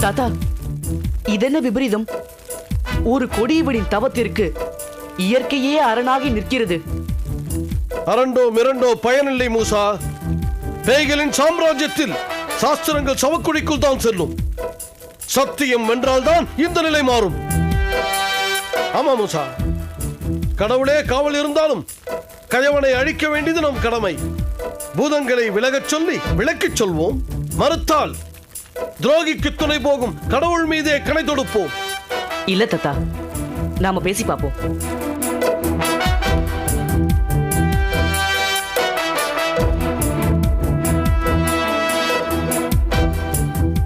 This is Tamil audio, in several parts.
தாத்தா, இதென்ன விபரீதம்? ஒரு கொடியவனின் தவத்திற்கு இயற்கையே அரணாகி நிற்கிறது. அரண்டோ மிரண்டோ பயனில்லை மூசா. பேய்களின் சாம்ராஜ்யத்தில் சாஸ்திரங்கள் சவக்குழிக்குள் தான் செல்லும். சத்தியம் வென்றால்தான் இந்த நிலை மாறும். ஆமா மூசா, கடவுளே காவல் இருந்தாலும் கயவனை அழிக்க வேண்டியது நம் கடமை. பூதங்களை விலகச் சொல்லி விளக்கிச் சொல்வோம். மறுத்தால் துரோகிக்கு துணை போகும் கடவுள் மீதே கணை தொடுப்போம். இல்ல தாத்தா, நாம பேசி பார்ப்போம்.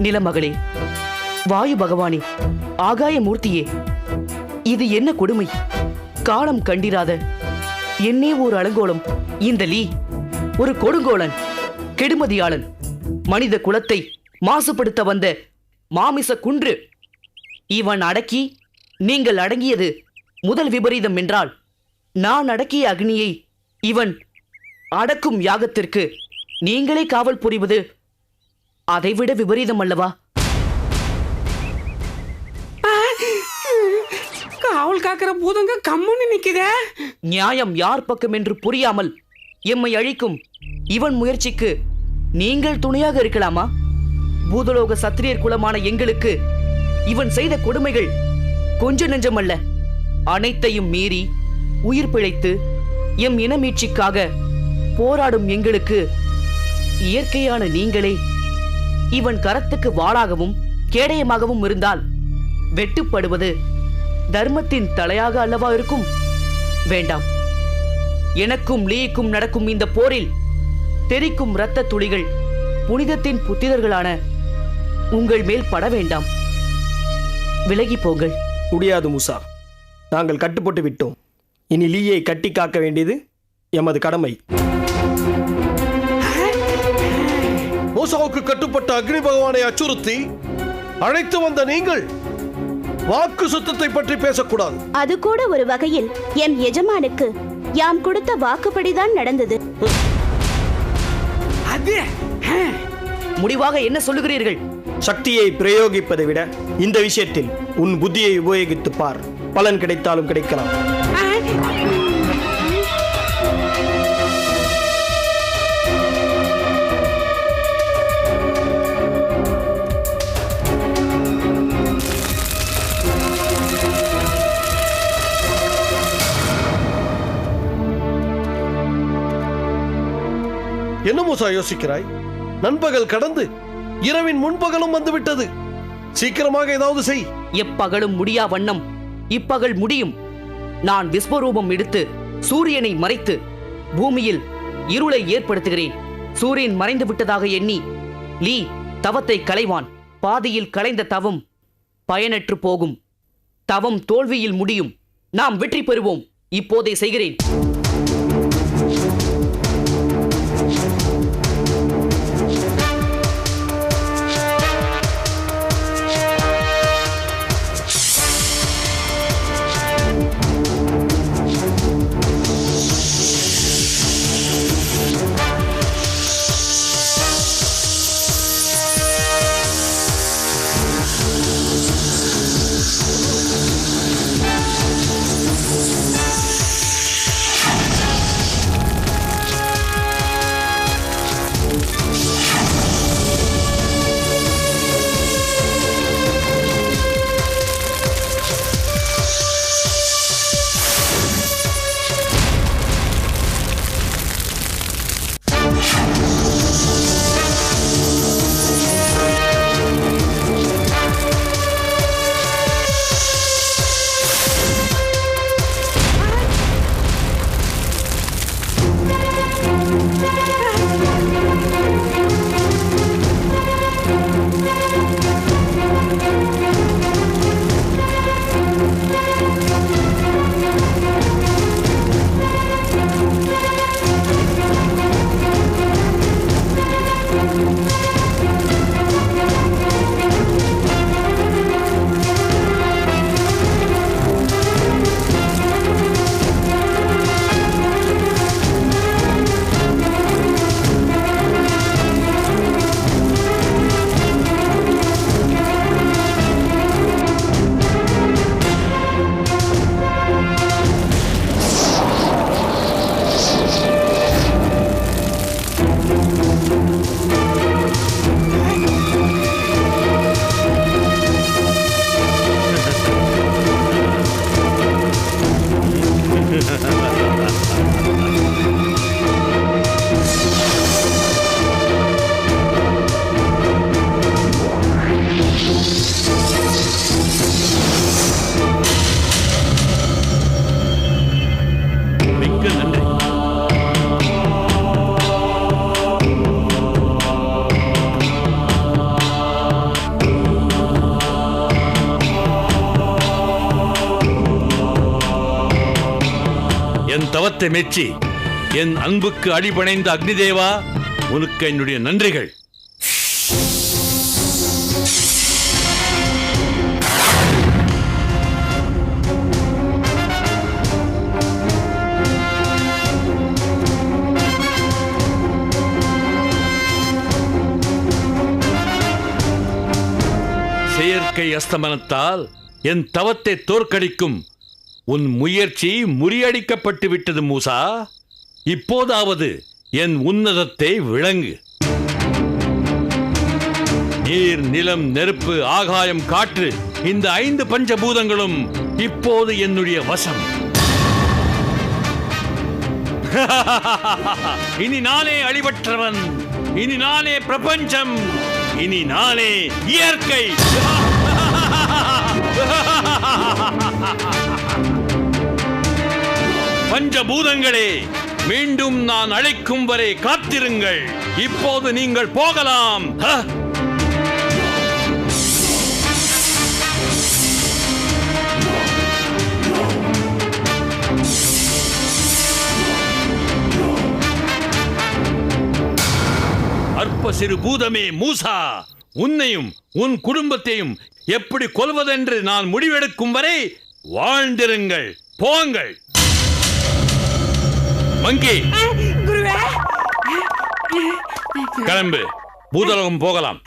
நிலமகளே, வாயு பகவானே, ஆகாய மூர்த்தியே, இது என்ன கொடுமை? காலம் கண்டிராத என்னே ஒரு அலங்கோலம். இந்த லீ ஒரு கொடுங்கோலன், கெடுமதியாளன், மனித குலத்தை மாசுபடுத்த வந்த மாமிச குன்று. இவன் அடக்கி நீங்கள் அடங்கியது முதல் விபரீதம் என்றால், நான் அடக்கிய அக்னியை இவன் அடக்கும் யாகத்திற்கு நீங்களே காவல் புரிவது அதைவிட விபரீதம் அல்லவா? காவல் காக்கிற பூதங்க கம்முன்னு நிக்குதே. நியாயம் யார் பக்கம் என்று புரியாமல் எம்மை அழிக்கும் இவன் முயற்சிக்கு நீங்கள் துணையாக இருக்கலாமா? பூதலோக சத்திரியர் குலமான எங்களுக்கு இவன் செய்த கொடுமைகள் கொஞ்ச நெஞ்சமல்ல. அனைத்தையும் மீறி உயிர் பிழைத்து எம் இனமீட்சிக்காக போராடும் எங்களுக்கு இயற்கையான நீங்களே இவன் கரத்துக்கு வாளாகவும் கேடயமாகவும் இருந்தால் வெட்டுப்படுவது தர்மத்தின் தலையாக அல்லவா இருக்கும்? வேண்டாம். எனக்கும் லீக்கும் நடக்கும் இந்த போரில் தெரிக்கும் இரத்த துளிகள் புனிதத்தின் புத்திரர்களான உங்கள் மேல் பட வேண்டாம். விலகி போங்கள். முடியாது மூசா, நாங்கள் கட்டுப்பட்டு விட்டோம். இனி லீயை கட்டி காக்க வேண்டியது எமது கடமை. மூசாவுக்கு கட்டுப்பட்ட அக்னி பகவானை அச்சுறுத்தி அழைத்து வந்த நீங்கள் வாக்கு சுத்தத்தை பற்றி பேசக்கூடாது. அது கூட ஒரு வகையில் எம் எஜமானுக்கு யாம் கொடுத்த வாக்குப்படிதான் நடந்தது. அது முடிவாக என்ன சொல்லுகிறீர்கள்? சக்தியை பிரயோகிப்பதை விட இந்த விஷயத்தில் உன் புத்தியை உபயோகித்து பார். பலன் கிடைத்தாலும் கிடைக்கலாம். என்ன மூசா யோசிக்கிறாய்? நண்பகல் கடந்து இரவின் முன்பகலும் வந்துவிட்டது. சீக்கிரமாக ஏதாவது செய். எப்பகலும் முடியா வண்ணம் இப்பகல் முடியும். நான் விஸ்வரூபம் எடுத்து சூரியனை மறைத்து பூமியில் இருளை ஏற்படுத்துகிறேன். சூரியன் மறைந்து விட்டதாக எண்ணி லீ தவத்தை களைவான். பாதியில் களைந்த தவம் பயனற்று போகும். தவம் தோல்வியில் முடியும். நாம் வெற்றி பெறுவோம். இப்போதே செய்கிறேன். தவத்தை மெச்சி என் அன்புக்கு அடிபணைந்த அக்னிதேவா, உனக்கு என்னுடைய நன்றிகள். செயற்கை அஸ்தமனத்தால் என் தவத்தை தோற்கடிக்கும் உன் முயற்சி முறியடிக்கப்பட்டு விட்டது மூசா. இப்போதாவது என் உன்னதத்தை விளங்கு. நீர், நிலம், நெருப்பு, ஆகாயம், காற்று, இந்த 5 பஞ்சபூதங்களும் இப்போது என்னுடைய வசம். இனி நானே அழிவற்றவன், இனி நானே பிரபஞ்சம், இனி நானே இயற்கை. பஞ்சபூதங்களே, மீண்டும் நான் அழைக்கும் வரை காத்திருங்கள். இப்போது நீங்கள் போகலாம். அற்ப சிறு பூதமே மூசா, உன்னையும் உன் குடும்பத்தையும் எப்படி கொல்வதென்று நான் முடிவெடுக்கும் வரை வாழ்ந்திருங்கள். போங்கள். மங்கி, குருவே, கிளம்பு. பூதலோகம் போகலாம்.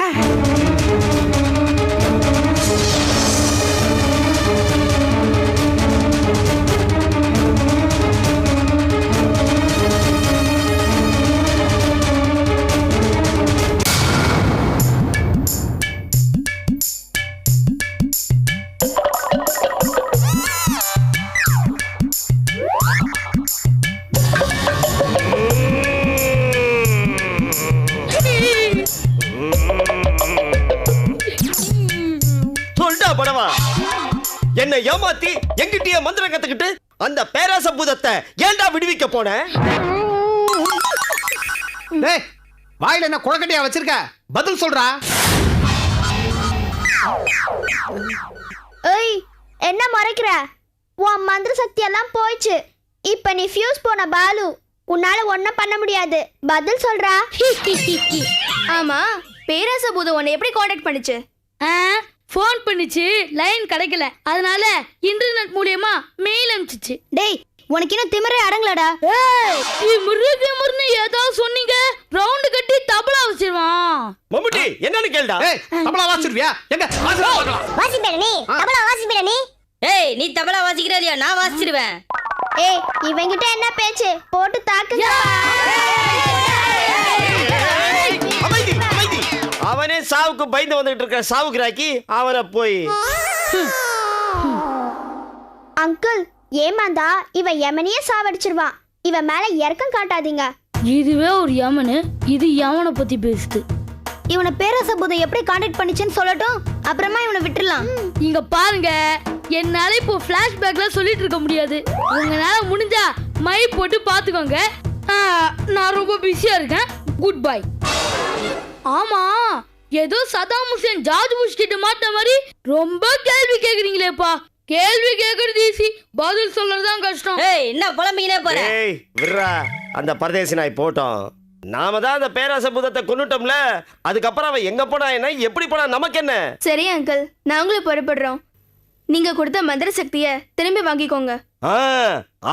என்னை ஏமாத்தி எங்கிட்டயே மந்திரம் கத்துக்கிட்டு அந்த பேராச பூதத்தை ஏன்டா விடுவிக்க போன? டேய், வாயில என்ன குளக்கட்டியா வச்சிருக்க? பதில் சொல்றா. ஏய், என்ன மறைக்கிற? உன் மந்திர சக்தி எல்லாம் போயிடுச்சு. இப்ப நீ ஃபியூஸ் போன பாலு, உன்னால ஒன்னும் பண்ண முடியாது. பதில் சொல்றா. ஆமா, பேராச பூதம் உன்னை எப்படி காண்டாக்ட் பண்ணுச்சு? ஃபோன் பண்ணிச்சு, லைன் கிடைக்கல, அதனால இன்டர்நெட் மூலமா மெயில் அனுப்பிச்சிச்சு. டேய், உனக்கு இன்னும் திமிரே அடங்கலடா. ஏய், முருகன்னு ஏதோ சொன்னீங்க, ரவுண்ட் கட்டி தபலா வச்சிருவான். மம்முட்டி, என்னன்னு கேளுடா. ஏய், தபலா வாசிடுவியா? எங்க வாசிடா? வாசிப்பேல நீ, தபலா வாசிப்பேல நீ. ஏய், நீ தபலா வாசிக்கிற இல்லையா? நான் வாசிச்சிடுவேன். ஏய், இவங்கிட்ட என்ன பேச்சு? போட்டு தாக்குங்க. அமைதி, அமைதி. அவனே சாவுக்கு பயந்து வந்துட்டு இருக்க சாவுக்குறாக்கி அவரை போய். அங்கிள், ஏமாந்தா இவன் யமனையே சாவடிச்சிருவான். இவன் மேல இறக்கம் காட்டாதீங்க. இதுவே ஒரு யமனு, இது யமனை பத்தி பேசுது. இவனை பேராச பூதம் எப்படி கான்டாக்ட் பண்ணிச்சுன்னு சொல்லட்டும், அப்புறமா இவனை விட்டுறலாம். இங்க பாருங்க, என்னால இப்போ பிளாஷ்பேக்ல சொல்லிட்டு இருக்க முடியாது. உங்களால முடிஞ்சா மை போட்டு பாத்துக்கோங்க. நான் ரொம்ப பிஸியா இருக்கேன். Good bye. ஆமா, ஏதோ சதாம் ஹுசேன் ஜார்ஜ் புஷ் கிட்ட மாட்ட மாதிரி ரொம்ப கேள்வி கேக்குறீங்களேப்பா. கேள்வி கேக்குறது ஈஸி, பதில் சொல்றதுதான் கஷ்டம். ஏய், என்ன புலம்பிக்கினே போற? ஏய், விட்றா. அந்த பரதேசி நாய் போட்டோம். நாம தான் அந்த பேராச பூதத்தை கொன்னுட்டோம்ல. அதுக்கப்புறம் அவன் எங்க போனா என்ன, எப்படி போனா நமக்கு என்ன? சரி அங்கிள், நாங்களும் புறப்படுறோம். நீங்க கொடுத்த மந்திர சக்தியை திரும்பி வாங்கிக்கோங்க.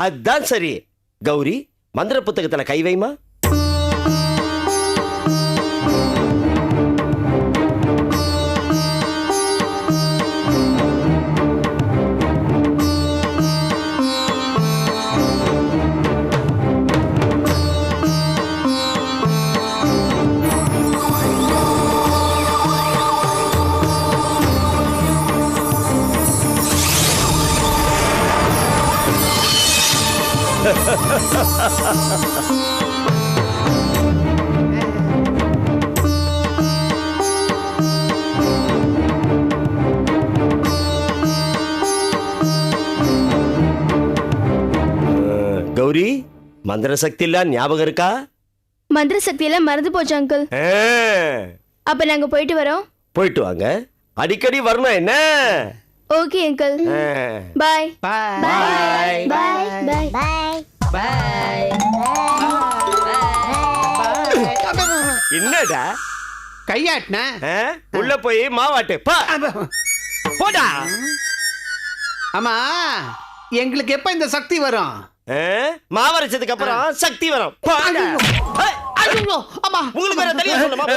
அதான் சரி. கௌரி, மந்திர புத்தகத்துல கை வைமா. கௌரி, மந்திர சக்தி எல்லாம் ஞாபகம் இருக்கா? மந்திர சக்தி எல்லாம் மறந்து போச்சு அங்கிள். அப்ப நாங்க போயிட்டு வரோம். போயிட்டு வாங்க. அடிக்கடி வரணும் என்ன? Okay uncle. Bye bye bye bye. என்னடா கையாட்டின உள்ள போய் மாவாட்டு போடா. ஆமா எங்களுக்கு எப்ப இந்த சக்தி வரும்? மாவரைச்சதுக்கு அப்புறம் சக்தி வரும். உங்களுக்கு வேற தெரியும் சொல்லுமா?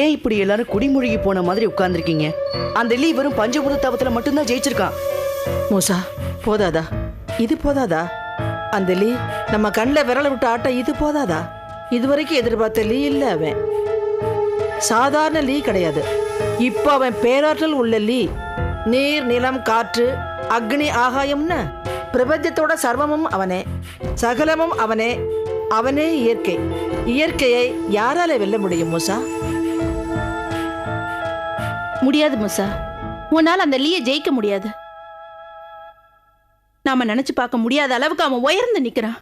ஏன் இப்படி எல்லாரும் குடிமூழ்கி போன மாதிரி உட்கார்ந்துருக்கீங்க? அந்த லீ வெறும் பஞ்சபூத தவத்துல மட்டும்தான் ஜெயிச்சிருக்கான். மூசா போதாதா? இது போதாதா? அந்த லீ நம்ம கண்ணில் விரல விட்டு ஆட்ட இது போதாதா? இதுவரைக்கும் எதிர்பார்த்த லீ இல்ல அவன். சாதாரண லீ கிடையாது. இப்ப அவன் பேராற்றல் உள்ள லீ. நீர், நிலம், காற்று, அக்னி, ஆகாயம்னு பிரபஞ்சத்தோட சர்வமும் அவனே, சகலமும் அவனே. அவனே இயற்கை. இயற்கையை யாரால வெல்ல முடியும் மூசா? முடியாது மூசா, உன்னால் அந்த லீயை ஜெயிக்க முடியாது. நாம நினைச்சு பார்க்க முடியாத அளவுக்கு அவன் உயர்ந்து நிக்கிறான்.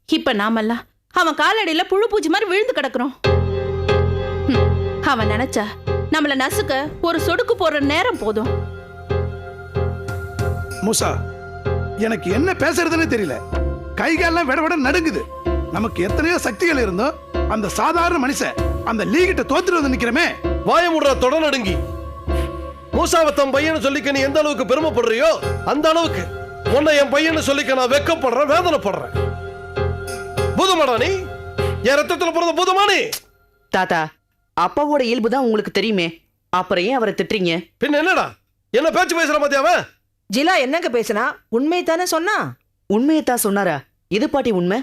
இப்ப நாமெல்லாம் அவன் காலடியில புழு பூச்சி மாதிரி விழுந்து கிடக்குறோம். அவன் நினைச்சா நம்மள நசுக்க ஒரு சொடுக்கு போற நேரம் போதும். மூசா, எனக்கு என்ன பேசுறதுன்னு தெரியல. கைகாலெல்லாம் விட விட நடுங்குது. நமக்கு எத்தனையோ சக்திகள் இருந்தோம், அந்த சாதாரண மனுஷன் அந்த லீகிட்ட தோத்துட்டு வந்து நிக்கிறமே. வாய முடுற தொட நடுங்கி. மூசாவை தன் பையனை சொல்லிக்க நீ எந்த அளவுக்கு பெருமைப்படுறியோ அந்த அளவுக்கு உன்னை என் பையனை சொல்லிக்க நான் வெக்கப்படுறேன், வேதனைப்படுறேன். பூதமாடா நீ? என் ரத்தத்துல பிறந்த பூதமானே? தாத்தா, அப்பாவோட இயல்பு தான் உங்களுக்கு தெரியுமே, அப்புறம் ஏன் அவரை திட்டுறீங்க? பின்ன என்னடா என்ன பேச்சு பேசுற பாத்தியாவ? ஜிலா என்னங்க பேசினா? உண்மை தானே சொன்னா? உண்மையத்தான் சொன்னாரா? இது பாட்டி உண்மை?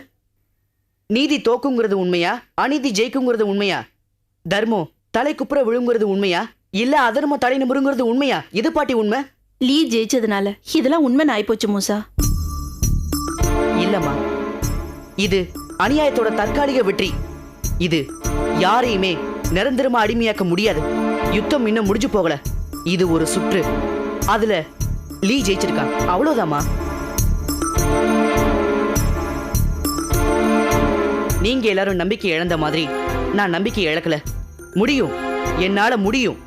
நீதி தோக்குங்கிறது உண்மையா? அநீதி ஜெயிக்குங்கிறது உண்மையா? தர்மம் தலை குப்புற விழுங்குறது உண்மையா? இல்ல அதர்மம் தலை நிமிருங்கிறது உண்மையா? இது பாட்டி உண்மை? லீ ஜெயிச்சதுனால இதெல்லாம் உண்மை ஆயிப்போச்சு மூசா. இல்லம்மா, இது அநியாயத்தோட தற்காலிக வெற்றி. இது யாரையுமே நிரந்தரமா அடிமையாக்க முடியாது. யுத்தம் இன்னும் முடிஞ்சு போகல. இது ஒரு சுற்று. அதுல லீ ஜெயிச்சிருக்கான், அவ்வளவுதாம்மா. நீங்க எல்லாரும் நம்பிக்கை இழந்த மாதிரி நான் நம்பிக்கை இழக்கல. முடியும், என்னால முடியும்.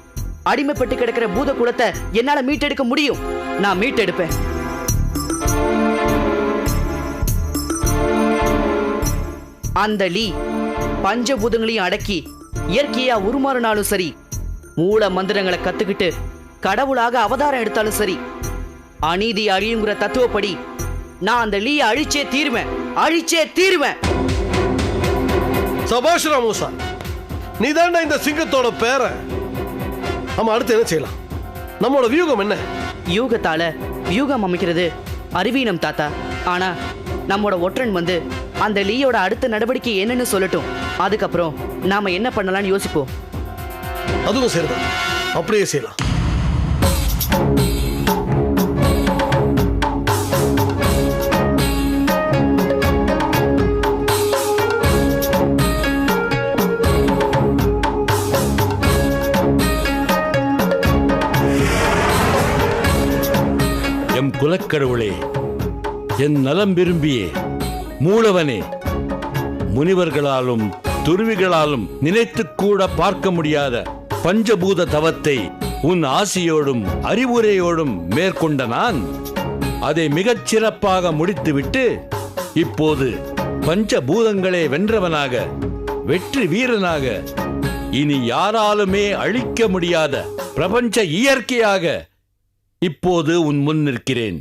அடிமைப்பட்டு கிடக்கிற பூத குலத்தை என்னால மீட்டெடுக்க முடியும். நான் மீட்டெடுப்பேன். அந்த லீ பஞ்சபூதங்களையும் அடக்கி இயற்கையா உருமாறினாலும் சரி, மூல மந்திரங்களை கத்துக்கிட்டு கடவுளாக அவதாரம் எடுத்தாலும் சரி, அநீதி அழியுங்கிற தத்துவப்படி நான் அந்த லீயை அழிச்சே தீருவேன், அழிச்சே தீருவேன். சபாஷ்ரா மூசா, நீ தாண்டா இந்த சிங்கத்தோட பேர. நம்ம அடுத்து என்ன செய்யலாம்? நம்மளோட வியூகம் என்ன? யூகத்தால வியூகம் அமைக்கிறது அறிவீனம் தாத்தா. ஆனா நம்மோட ஒற்றன் வந்து அந்த லீயோட அடுத்த நடவடிக்கை என்னன்னு சொல்லட்டும். அதுக்கப்புறம் நாம என்ன பண்ணலாம்னு யோசிப்போம். அதுவும் சரிதான், அப்படியே செய்யலாம். எம் குலக்கடவுளே, என் நலம் விரும்பியே, மூலவனே, முனிவர்களாலும் துருவிகளாலும் நினைத்து கூட பார்க்க முடியாத பஞ்சபூத தவத்தை உன் ஆசியோடும் அறிவுரையோடும் மேற்கொண்ட நான் அதை மிகச் சிறப்பாக முடித்துவிட்டு இப்போது பஞ்சபூதங்களை வென்றவனாக, வெற்றி வீரனாக, இனி யாராலுமே அழிக்க முடியாத பிரபஞ்ச இயற்கையாக இப்போது உன் முன் நிற்கிறேன்.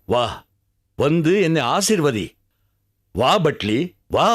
வா, வந்து என்னை ஆசீர்வதி. வா பட்லி, வா.